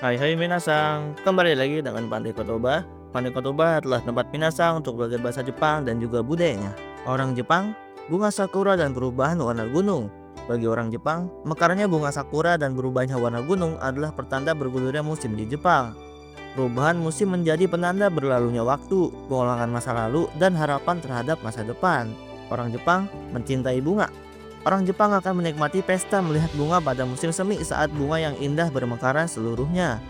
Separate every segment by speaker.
Speaker 1: Hai hai minasang, kembali lagi dengan Pandai Kotoba. Pandai Kotoba adalah tempat minasang untuk belajar bahasa Jepang dan juga budayanya. Orang Jepang, bunga sakura dan perubahan warna gunung. Bagi orang Jepang, mekarnya bunga sakura dan berubahnya warna gunung adalah pertanda bergulirnya musim di Jepang. Perubahan musim menjadi penanda berlalunya waktu, pengulangan masa lalu, dan harapan terhadap masa depan. Orang Jepang mencintai bunga. Orang Jepang akan menikmati pesta melihat bunga pada musim semi saat bunga yang indah bermekaran seluruhnya.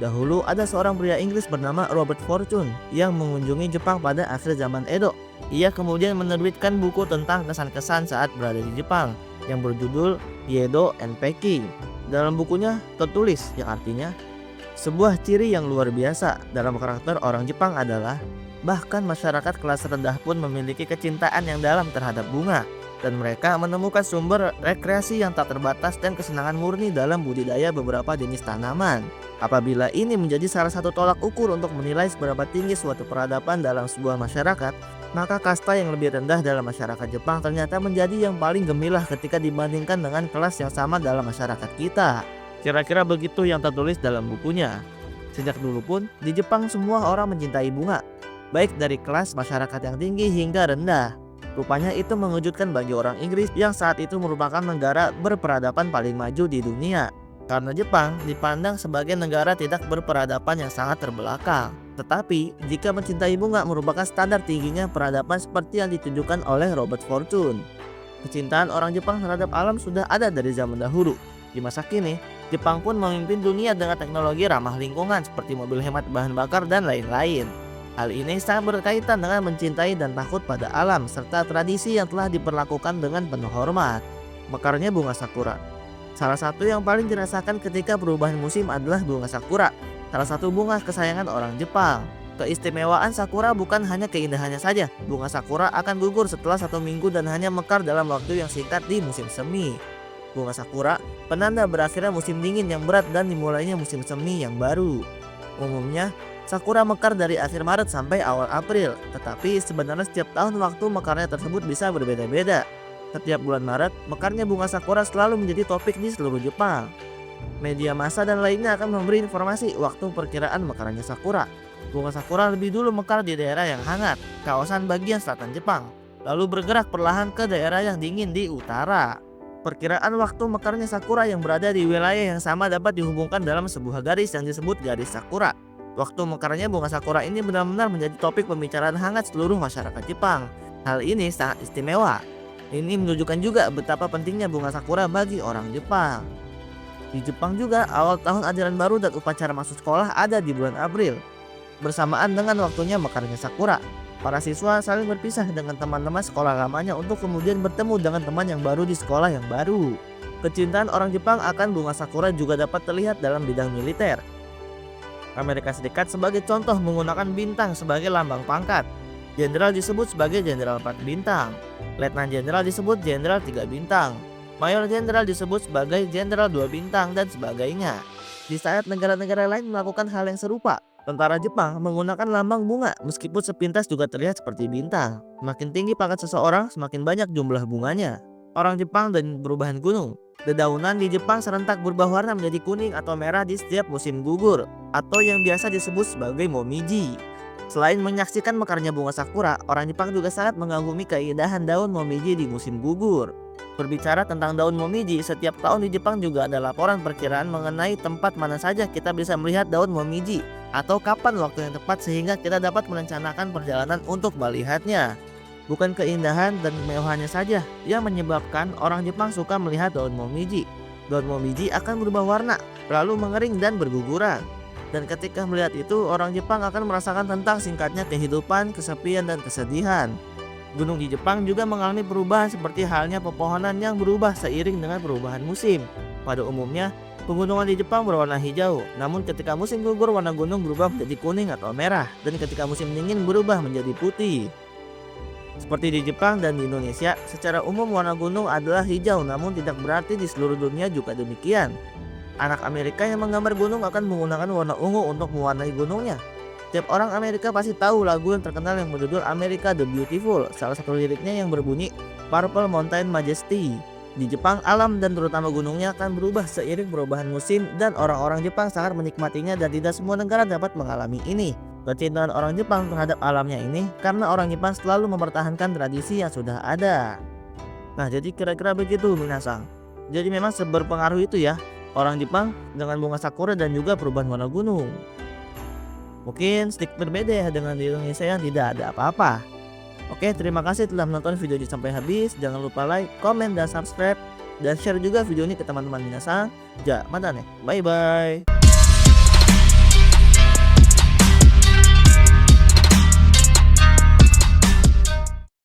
Speaker 1: Dahulu ada seorang pria Inggris bernama Robert Fortune yang mengunjungi Jepang pada akhir zaman Edo. Ia kemudian menerbitkan buku tentang kesan-kesan saat berada di Jepang yang berjudul Yedo and Peking. Dalam bukunya tertulis yang artinya sebuah ciri yang luar biasa dalam karakter orang Jepang adalah bahkan masyarakat kelas rendah pun memiliki kecintaan yang dalam terhadap bunga dan mereka menemukan sumber rekreasi yang tak terbatas dan kesenangan murni dalam budidaya beberapa jenis tanaman. Apabila ini menjadi salah satu tolak ukur untuk menilai seberapa tinggi suatu peradaban dalam sebuah masyarakat, maka kasta yang lebih rendah dalam masyarakat Jepang ternyata menjadi yang paling gemilah ketika dibandingkan dengan kelas yang sama dalam masyarakat kita. Kira-kira begitu yang tertulis dalam bukunya. Sejak dulu pun, di Jepang semua orang mencintai bunga, baik dari kelas masyarakat yang tinggi hingga rendah. Rupanya itu mengejutkan bagi orang Inggris yang saat itu merupakan negara berperadaban paling maju di dunia. Karena Jepang dipandang sebagai negara tidak berperadaban yang sangat terbelakang. Tetapi, jika mencintai bunga merupakan standar tingginya peradaban seperti yang ditunjukkan oleh Robert Fortune. Kecintaan orang Jepang terhadap alam sudah ada dari zaman dahulu. Di masa kini, Jepang pun memimpin dunia dengan teknologi ramah lingkungan seperti mobil hemat bahan bakar dan lain-lain. Hal ini sangat berkaitan dengan mencintai dan takut pada alam serta tradisi yang telah diperlakukan dengan penuh hormat. Mekarnya bunga sakura. Salah satu yang paling dirasakan ketika perubahan musim adalah bunga sakura, salah satu bunga kesayangan orang Jepang. Keistimewaan sakura bukan hanya keindahannya saja, bunga sakura akan gugur setelah 1 minggu dan hanya mekar dalam waktu yang singkat di musim semi. Bunga sakura penanda berakhirnya musim dingin yang berat dan dimulainya musim semi yang baru. Umumnya, sakura mekar dari akhir Maret sampai awal April, tetapi sebenarnya setiap tahun waktu mekarnya tersebut bisa berbeda-beda. Setiap bulan Maret, mekarnya bunga sakura selalu menjadi topik di seluruh Jepang. Media massa dan lainnya akan memberi informasi waktu perkiraan mekarnya sakura. Bunga sakura lebih dulu mekar di daerah yang hangat, kawasan bagian selatan Jepang, lalu bergerak perlahan ke daerah yang dingin di utara. Perkiraan waktu mekarnya sakura yang berada di wilayah yang sama dapat dihubungkan dalam sebuah garis yang disebut garis sakura. Waktu mekarnya bunga sakura ini benar-benar menjadi topik pembicaraan hangat seluruh masyarakat Jepang. Hal ini sangat istimewa. Ini menunjukkan juga betapa pentingnya bunga sakura bagi orang Jepang. Di Jepang juga, awal tahun ajaran baru dan upacara masuk sekolah ada di bulan April. Bersamaan dengan waktunya mekarnya sakura, para siswa saling berpisah dengan teman-teman sekolah lamanya untuk kemudian bertemu dengan teman yang baru di sekolah yang baru. Kecintaan orang Jepang akan bunga sakura juga dapat terlihat dalam bidang militer. Amerika Serikat sebagai contoh menggunakan bintang sebagai lambang pangkat. Jenderal disebut sebagai Jenderal 4 bintang. Letnan Jenderal disebut Jenderal 3 bintang. Mayor Jenderal disebut sebagai Jenderal 2 bintang dan sebagainya. Di saat negara-negara lain melakukan hal yang serupa, tentara Jepang menggunakan lambang bunga meskipun sepintas juga terlihat seperti bintang. Semakin tinggi pangkat seseorang, semakin banyak jumlah bunganya. Orang Jepang dan perubahan gunung. Dedaunan di Jepang serentak berubah warna menjadi kuning atau merah di setiap musim gugur, atau yang biasa disebut sebagai momiji. Selain menyaksikan mekarnya bunga sakura, orang Jepang juga sangat mengagumi keindahan daun momiji di musim gugur. Berbicara tentang daun momiji, setiap tahun di Jepang juga ada laporan perkiraan mengenai tempat mana saja kita bisa melihat daun momiji atau kapan waktu yang tepat sehingga kita dapat merencanakan perjalanan untuk melihatnya. Bukan keindahan dan kemewahannya saja yang menyebabkan orang Jepang suka melihat daun momiji. Daun momiji akan berubah warna, lalu mengering dan berguguran. Dan ketika melihat itu, orang Jepang akan merasakan tentang singkatnya kehidupan, kesepian, dan kesedihan. Gunung di Jepang juga mengalami perubahan seperti halnya pepohonan yang berubah seiring dengan perubahan musim. Pada umumnya, pegunungan di Jepang berwarna hijau, namun ketika musim gugur warna gunung berubah menjadi kuning atau merah, dan ketika musim dingin berubah menjadi putih. Seperti di Jepang dan di Indonesia, secara umum warna gunung adalah hijau, namun tidak berarti di seluruh dunia juga demikian. Anak Amerika yang menggambar gunung akan menggunakan warna ungu untuk mewarnai gunungnya. Setiap orang Amerika pasti tahu lagu yang terkenal yang berjudul America the Beautiful. Salah satu liriknya yang berbunyi Purple Mountain Majesty. Di Jepang, alam dan terutama gunungnya akan berubah seiring perubahan musim dan orang-orang Jepang sangat menikmatinya dan tidak semua negara dapat mengalami ini. Kecintaan orang Jepang terhadap alamnya ini karena orang Jepang selalu mempertahankan tradisi yang sudah ada. Nah, jadi kira-kira begitu minasang. Jadi memang seberpengaruh itu ya orang Jepang dengan bunga sakura dan juga perubahan warna gunung. Mungkin sedikit berbeda ya dengan di Indonesia yang tidak ada apa-apa. Oke, terima kasih telah menonton video ini sampai habis. Jangan lupa like, komen, dan subscribe. Dan share juga video ini ke teman-teman minasang. Ja, mata nih. Bye-bye.